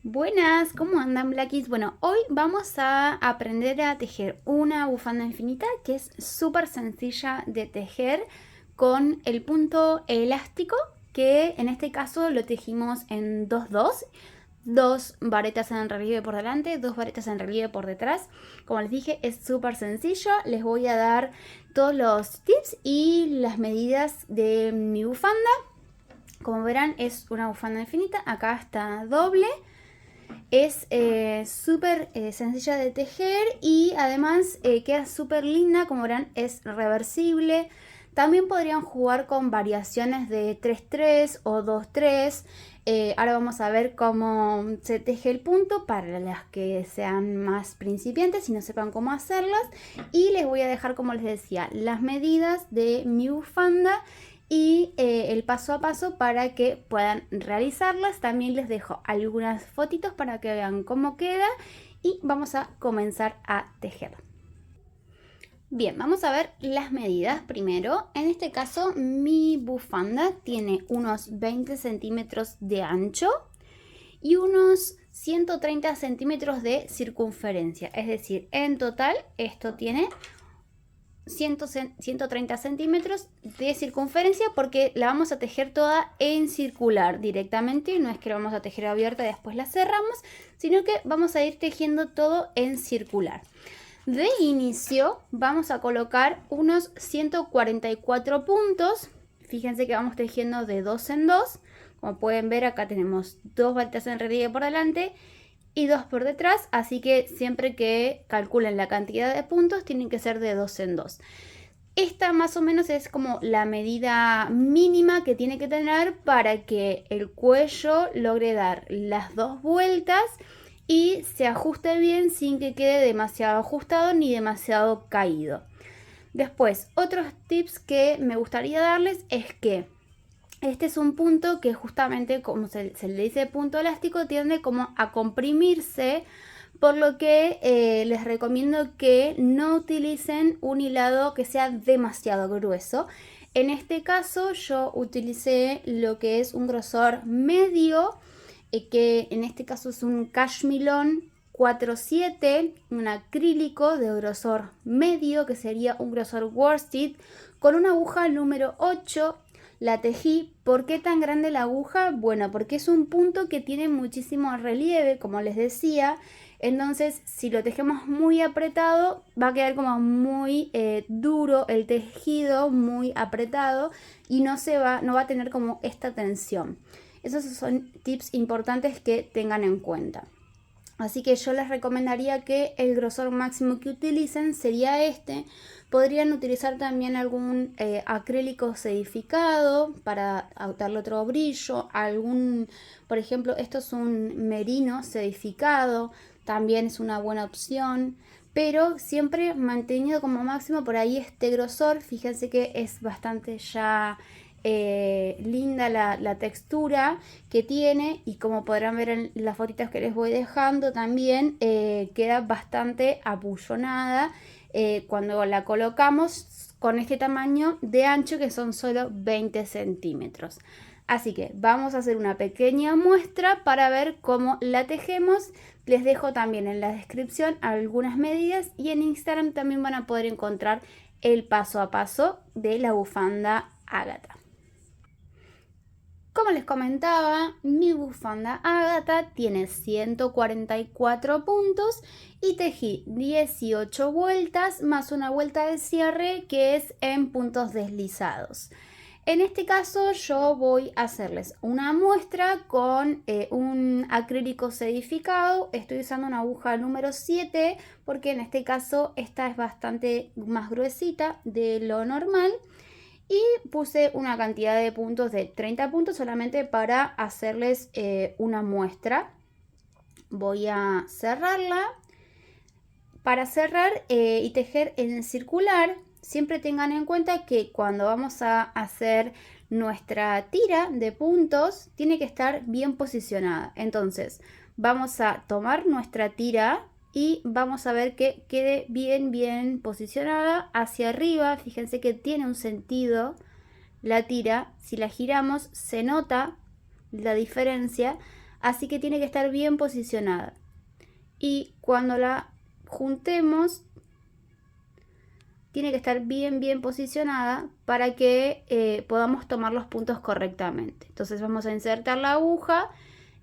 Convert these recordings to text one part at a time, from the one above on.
Buenas, ¿cómo andan, Blackies? Bueno, hoy vamos a aprender a tejer una bufanda infinita que es súper sencilla de tejer con el punto elástico, que en este caso lo tejimos en 2-2, dos varetas en relieve por delante, dos varetas en relieve por detrás. Como les dije, es súper sencillo. Les voy a dar todos los tips y las medidas de mi bufanda. Como verán, es una bufanda infinita. Acá está doble. Es súper sencilla de tejer y además queda súper linda. Como verán, es reversible. También podrían jugar con variaciones de 3-3 o 2-3. Ahora vamos a ver cómo se teje el punto para las que sean más principiantes y no sepan cómo hacerlas. Y les voy a dejar, como les decía, las medidas de mi bufanda y el paso a paso para que puedan realizarlas. También les dejo algunas fotitos para que vean cómo queda y vamos a comenzar a tejer. Bien, vamos a ver las medidas primero. En este caso mi bufanda tiene unos 20 centímetros de ancho y unos 130 centímetros de circunferencia. Es decir, en total esto tiene 130 centímetros de circunferencia, porque la vamos a tejer toda en circular directamente. No es que la vamos a tejer abierta y después la cerramos, sino que vamos a ir tejiendo todo en circular. De inicio vamos a colocar unos 144 puntos. Fíjense que vamos tejiendo de 2 en 2. Como pueden ver, acá tenemos dos varetas en relieve por delante y dos por detrás, así que siempre que calculen la cantidad de puntos tienen que ser de 2 en 2. Esta más o menos es como la medida mínima que tiene que tener para que el cuello logre dar las dos vueltas y se ajuste bien sin que quede demasiado ajustado ni demasiado caído. Después, otros tips que me gustaría darles es que este es un punto que justamente, como se le dice punto elástico, tiende como a comprimirse, por lo que les recomiendo que no utilicen un hilado que sea demasiado grueso. En este caso yo utilicé lo que es un grosor medio, que en este caso es un cashmilón 4-7, un acrílico de grosor medio, que sería un grosor worsted, con una aguja número 8. La tejí. ¿Por qué tan grande la aguja? Bueno, porque es un punto que tiene muchísimo relieve, como les decía. Entonces, si lo tejemos muy apretado, va a quedar como muy duro el tejido, muy apretado, y no va a tener como esta tensión. Esos son tips importantes que tengan en cuenta. Así que yo les recomendaría que el grosor máximo que utilicen sería este. Podrían utilizar también algún acrílico sedificado para darle otro brillo. Por ejemplo, esto es un merino sedificado, también es una buena opción. Pero siempre mantenido como máximo por ahí este grosor. Fíjense que es bastante ya linda la textura que tiene, y como podrán ver en las fotitos que les voy dejando también queda bastante abullonada cuando la colocamos con este tamaño de ancho, que son solo 20 centímetros. Así que vamos a hacer una pequeña muestra para ver cómo la tejemos. Les dejo también en la descripción algunas medidas y en Instagram también van a poder encontrar el paso a paso de la bufanda Ágata. Como les comentaba, mi bufanda Ágata tiene 144 puntos y tejí 18 vueltas más una vuelta de cierre que es en puntos deslizados. En este caso yo voy a hacerles una muestra con un acrílico sedificado. Estoy usando una aguja número 7 porque en este caso esta es bastante más gruesita de lo normal. Y puse una cantidad de puntos de 30 puntos solamente para hacerles una muestra. Voy a cerrarla. Para cerrar y tejer en circular, siempre tengan en cuenta que cuando vamos a hacer nuestra tira de puntos, tiene que estar bien posicionada. Entonces, vamos a tomar nuestra tira y vamos a ver que quede bien posicionada hacia arriba. Fíjense que tiene un sentido la tira. Si la giramos se nota la diferencia. así que tiene que estar bien posicionada. Y cuando la juntemos, tiene que estar bien posicionada para que podamos tomar los puntos correctamente. Entonces vamos a insertar la aguja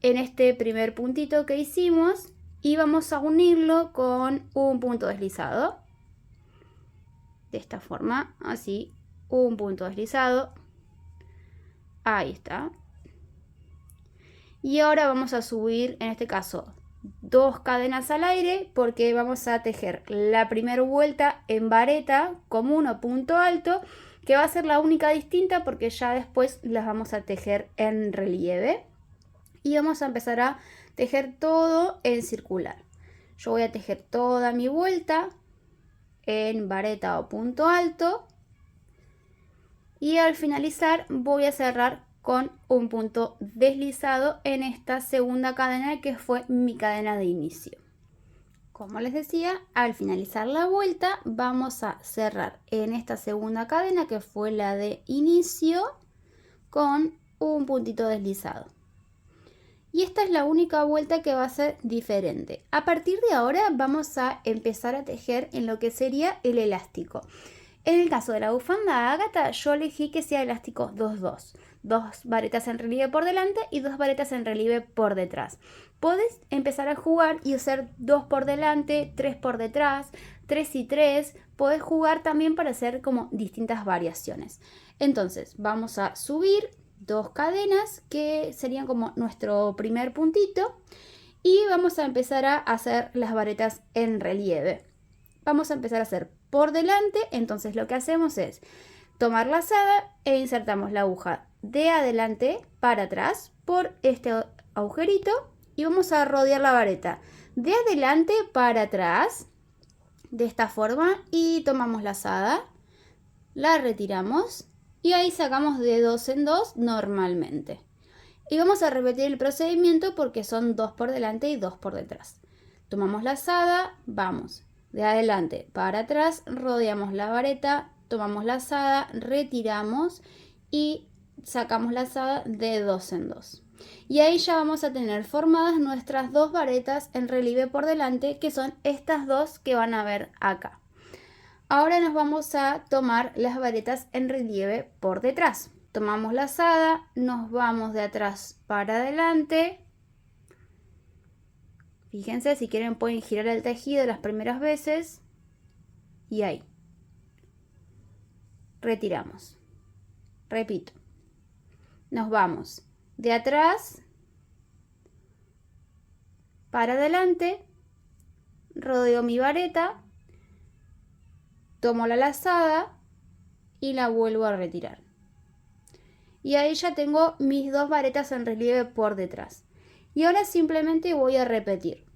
en este primer puntito que hicimos y vamos a unirlo con un punto deslizado. De esta forma, así, un punto deslizado. Ahí está. Y ahora vamos a subir, en este caso, 2 cadenas al aire porque vamos a tejer la primera vuelta en vareta común o punto alto, que va a ser la única distinta porque ya después las vamos a tejer en relieve. Y vamos a empezar a tejer todo en circular. Yo voy a tejer toda mi vuelta en vareta o punto alto y al finalizar voy a cerrar con un punto deslizado en esta segunda cadena que fue mi cadena de inicio. Como les decía, al finalizar la vuelta vamos a cerrar en esta segunda cadena que fue la de inicio con un puntito deslizado. Y esta es la única vuelta que va a ser diferente. A partir de ahora vamos a empezar a tejer en lo que sería el elástico. En el caso de la bufanda Ágata, yo elegí que sea elástico 2-2. 2 varetas en relieve por delante y 2 varetas en relieve por detrás. Podés empezar a jugar y usar 2 por delante, 3 por detrás, 3 y 3. Podés jugar también para hacer como distintas variaciones. Entonces vamos a subir 2 cadenas que serían como nuestro primer puntito y vamos a empezar a hacer las varetas en relieve. Vamos a empezar a hacer por delante, entonces lo que hacemos es tomar lazada e insertamos la aguja de adelante para atrás por este agujerito y vamos a rodear la vareta de adelante para atrás de esta forma y tomamos lazada, la retiramos y ahí sacamos de 2 en 2 normalmente. Y vamos a repetir el procedimiento porque son 2 por delante y 2 por detrás. Tomamos lazada, vamos de adelante para atrás, rodeamos la vareta, tomamos lazada, retiramos y sacamos lazada de 2 en 2. Y ahí ya vamos a tener formadas nuestras 2 varetas en relieve por delante, que son estas 2 que van a ver acá. Ahora nos vamos a tomar las varetas en relieve por detrás. Tomamos lazada, nos vamos de atrás para adelante. Fíjense, si quieren pueden girar el tejido las primeras veces. Y ahí. Retiramos. Repito. Nos vamos de atrás para adelante. Rodeo mi vareta. Tomo la lazada y la vuelvo a retirar. Y ahí ya tengo mis 2 varetas en relieve por detrás. Y ahora simplemente voy a repetir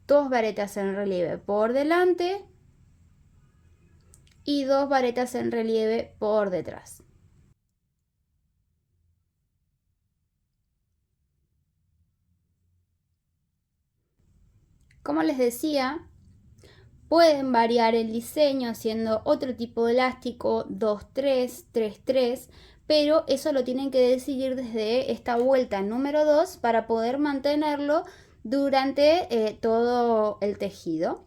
2 varetas en relieve por delante y 2 varetas en relieve por detrás. Como les decía, pueden variar el diseño haciendo otro tipo de elástico 2-3, 3-3, pero eso lo tienen que decidir desde esta vuelta número 2 para poder mantenerlo durante todo el tejido.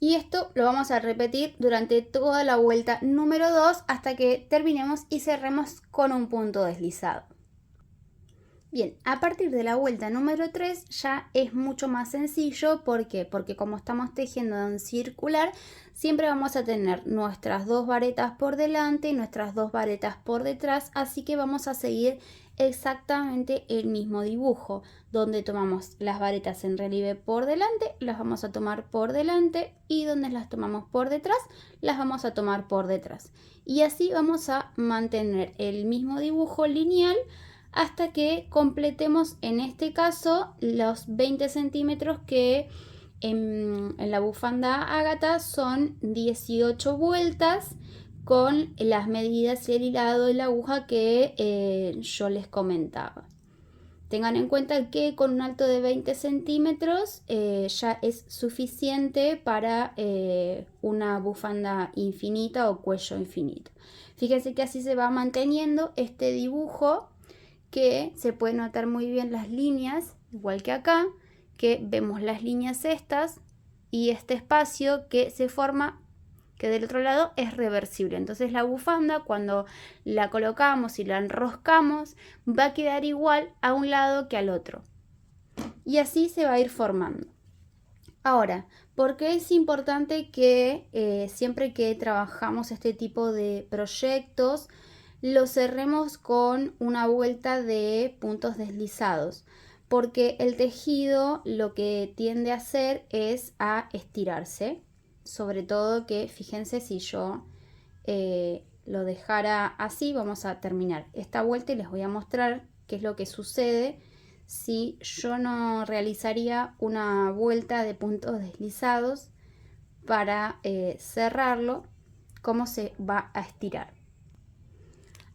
Y esto lo vamos a repetir durante toda la vuelta número 2 hasta que terminemos y cerremos con un punto deslizado. Bien, a partir de la vuelta número 3 ya es mucho más sencillo. ¿Por qué? Porque como estamos tejiendo en circular, siempre vamos a tener nuestras 2 varetas por delante y nuestras 2 varetas por detrás, así que vamos a seguir exactamente el mismo dibujo, donde tomamos las varetas en relieve por delante, las vamos a tomar por delante y donde las tomamos por detrás, las vamos a tomar por detrás. Y así vamos a mantener el mismo dibujo lineal hasta que completemos, en este caso, los 20 centímetros que en la bufanda Ágata son 18 vueltas con las medidas y el hilado de la aguja que yo les comentaba. Tengan en cuenta que con un alto de 20 centímetros ya es suficiente para una bufanda infinita o cuello infinito. Fíjense que así se va manteniendo este dibujo que se pueden notar muy bien las líneas, igual que acá, que vemos las líneas estas y este espacio que se forma, que del otro lado es reversible. Entonces la bufanda, cuando la colocamos y la enroscamos, va a quedar igual a un lado que al otro. Y así se va a ir formando. Ahora, ¿por qué es importante que siempre que trabajamos este tipo de proyectos lo cerremos con una vuelta de puntos deslizados? Porque el tejido lo que tiende a hacer es a estirarse. Sobre todo que, fíjense, si yo lo dejara así, vamos a terminar esta vuelta y les voy a mostrar qué es lo que sucede si yo no realizaría una vuelta de puntos deslizados para cerrarlo, cómo se va a estirar.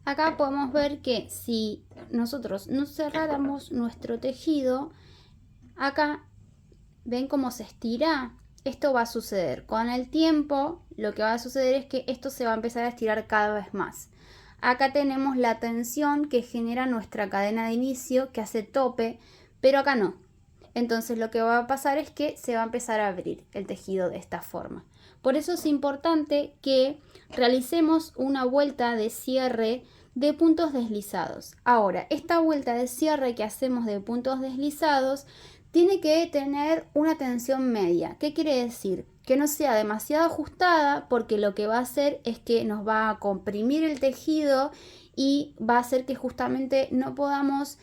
Acá podemos ver que si nosotros no cerráramos nuestro tejido, acá ven cómo se estira. Esto va a suceder con el tiempo. Lo que va a suceder es que esto se va a empezar a estirar cada vez más. Acá tenemos la tensión que genera nuestra cadena de inicio, que hace tope, pero acá no. Entonces lo que va a pasar es que se va a empezar a abrir el tejido de esta forma. Por eso es importante que realicemos una vuelta de cierre de puntos deslizados. Ahora, esta vuelta de cierre que hacemos de puntos deslizados tiene que tener una tensión media. ¿Qué quiere decir? Que no sea demasiado ajustada, porque lo que va a hacer es que nos va a comprimir el tejido y va a hacer que justamente no podamos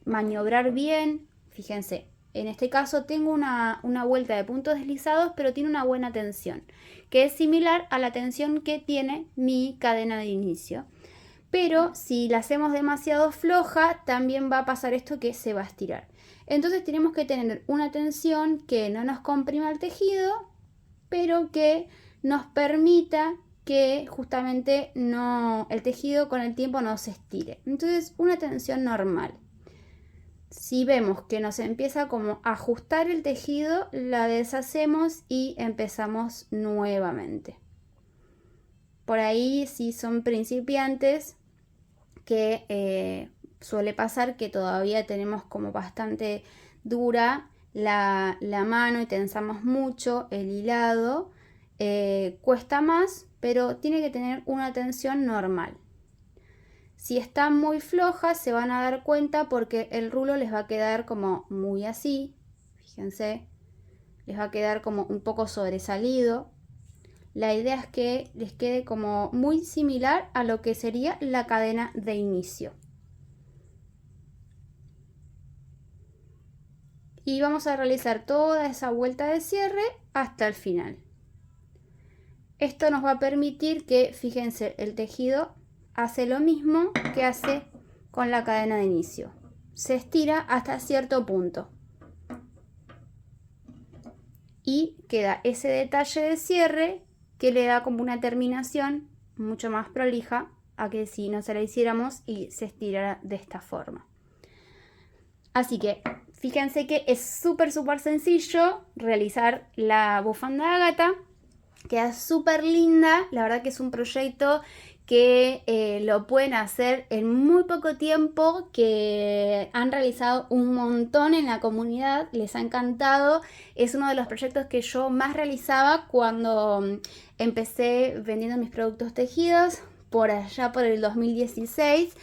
maniobrar bien. Fíjense, en este caso tengo una vuelta de puntos deslizados, pero tiene una buena tensión, que es similar a la tensión que tiene mi cadena de inicio. Pero si la hacemos demasiado floja, también va a pasar esto, que se va a estirar. Entonces tenemos que tener una tensión que no nos comprima el tejido, pero que nos permita que justamente el tejido con el tiempo no se estire. Entonces una tensión normal. Si vemos que nos empieza como a ajustar el tejido, la deshacemos y empezamos nuevamente. Por ahí, si son principiantes, que suele pasar que todavía tenemos como bastante dura la mano y tensamos mucho el hilado, cuesta más, pero tiene que tener una tensión normal. Si está muy floja se van a dar cuenta, porque el rulo les va a quedar como muy así, fíjense, les va a quedar como un poco sobresalido. La idea es que les quede como muy similar a lo que sería la cadena de inicio. Y vamos a realizar toda esa vuelta de cierre hasta el final. Esto nos va a permitir que, fíjense, el tejido hace lo mismo que hace con la cadena de inicio. Se estira hasta cierto punto. Y queda ese detalle de cierre que le da como una terminación mucho más prolija a que si no se la hiciéramos y se estirara de esta forma. Así que fíjense que es súper sencillo realizar la bufanda Ágata. Queda súper linda. La verdad que es un proyecto que lo pueden hacer en muy poco tiempo, que han realizado un montón en la comunidad, les ha encantado. Es uno de los proyectos que yo más realizaba cuando empecé vendiendo mis productos tejidos, por allá por el 2016.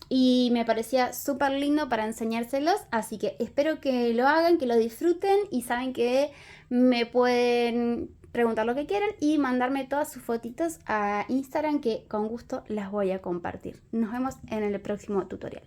Y me parecía súper lindo para enseñárselos, así que espero que lo hagan, que lo disfruten, y saben que me pueden preguntar lo que quieran y mandarme todas sus fotitos a Instagram, que con gusto las voy a compartir. Nos vemos en el próximo tutorial.